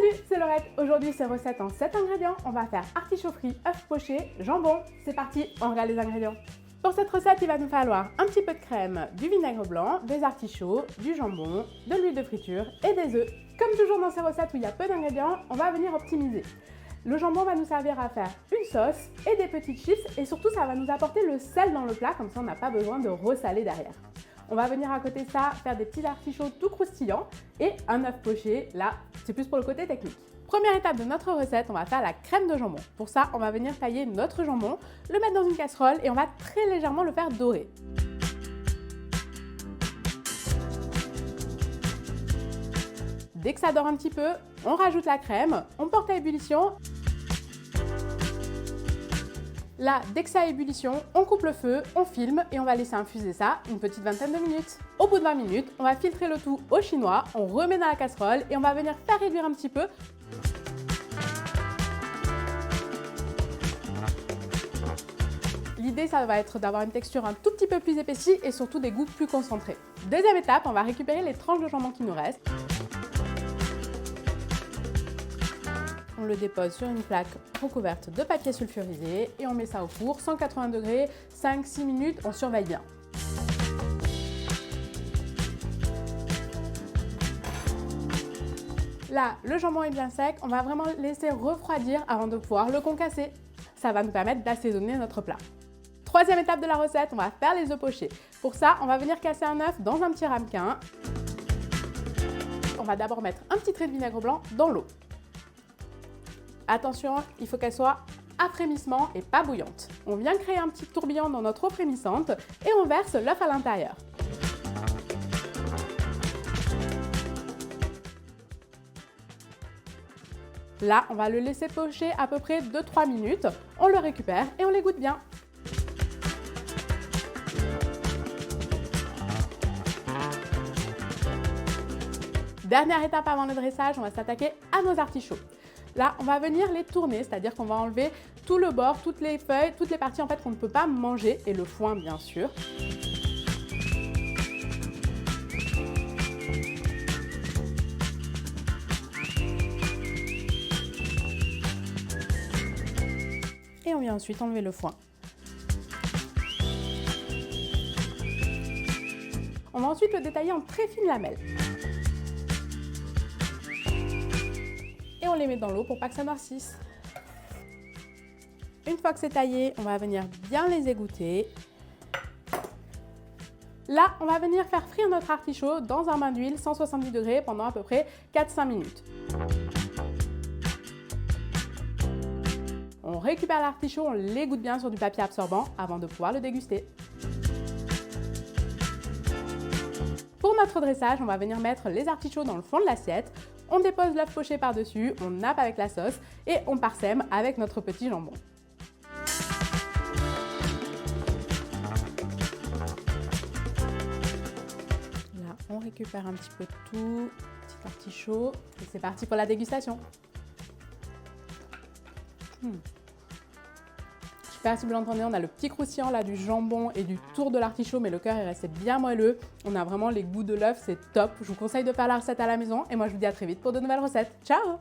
Salut, c'est Laurette. Aujourd'hui, c'est recette en 7 ingrédients. On va faire artichaut frit, œufs pochés, jambon. C'est parti, on regarde les ingrédients. Pour cette recette, il va nous falloir un petit peu de crème, du vinaigre blanc, des artichauts, du jambon, de l'huile de friture et des œufs. Comme toujours dans ces recettes où il y a peu d'ingrédients, on va venir optimiser. Le jambon va nous servir à faire une sauce et des petites chips et surtout ça va nous apporter le sel dans le plat, comme ça on n'a pas besoin de ressaler derrière. On va venir à côté de ça faire des petits artichauts tout croustillants et un œuf poché, là c'est plus pour le côté technique. Première étape de notre recette, on va faire la crème de jambon. Pour ça, on va venir tailler notre jambon, le mettre dans une casserole et on va très légèrement le faire dorer. Dès que ça dore un petit peu, on rajoute la crème, on porte à ébullition. Là, dès que ça a ébullition, on coupe le feu, on filme et on va laisser infuser ça une petite vingtaine de minutes. Au bout de 20 minutes, on va filtrer le tout au chinois, on remet dans la casserole et on va venir faire réduire un petit peu. L'idée, ça va être d'avoir une texture un tout petit peu plus épaissie et surtout des goûts plus concentrés. Deuxième étape, on va récupérer les tranches de jambon qui nous restent. On le dépose sur une plaque recouverte de papier sulfurisé et on met ça au four, 180 degrés, 5-6 minutes, on surveille bien. Là, le jambon est bien sec, on va vraiment le laisser refroidir avant de pouvoir le concasser. Ça va nous permettre d'assaisonner notre plat. Troisième étape de la recette, on va faire les œufs pochés. Pour ça, on va venir casser un œuf dans un petit ramequin. On va d'abord mettre un petit trait de vinaigre blanc dans l'eau. Attention, il faut qu'elle soit à frémissement et pas bouillante. On vient créer un petit tourbillon dans notre eau frémissante et on verse l'œuf à l'intérieur. Là, on va le laisser pocher à peu près 2-3 minutes. On le récupère et on l'égoutte bien. Dernière étape avant le dressage, on va s'attaquer à nos artichauts. Là, on va venir les tourner, c'est-à-dire qu'on va enlever tout le bord, toutes les feuilles, toutes les parties en fait qu'on ne peut pas manger et le foin bien sûr. Et on vient ensuite enlever le foin. On va ensuite le détailler en très fines lamelles. Et on les met dans l'eau pour pas que ça noircisse. Une fois que c'est taillé, on va venir bien les égoutter. Là, on va venir faire frire notre artichaut dans un bain d'huile 170 degrés pendant à peu près 4-5 minutes. On récupère l'artichaut, on l'égoutte bien sur du papier absorbant avant de pouvoir le déguster. Pour notre dressage, on va venir mettre les artichauts dans le fond de l'assiette. On dépose l'œuf poché par-dessus, on nappe avec la sauce et on parsème avec notre petit jambon. Là, on récupère un petit peu de tout, petit artichaut et c'est parti pour la dégustation. Je sais pas si vous l'entendez, on a le petit croustillant là du jambon et du tour de l'artichaut, mais le cœur est resté bien moelleux. On a vraiment les goûts de l'œuf, c'est top. Je vous conseille de faire la recette à la maison et moi je vous dis à très vite pour de nouvelles recettes. Ciao!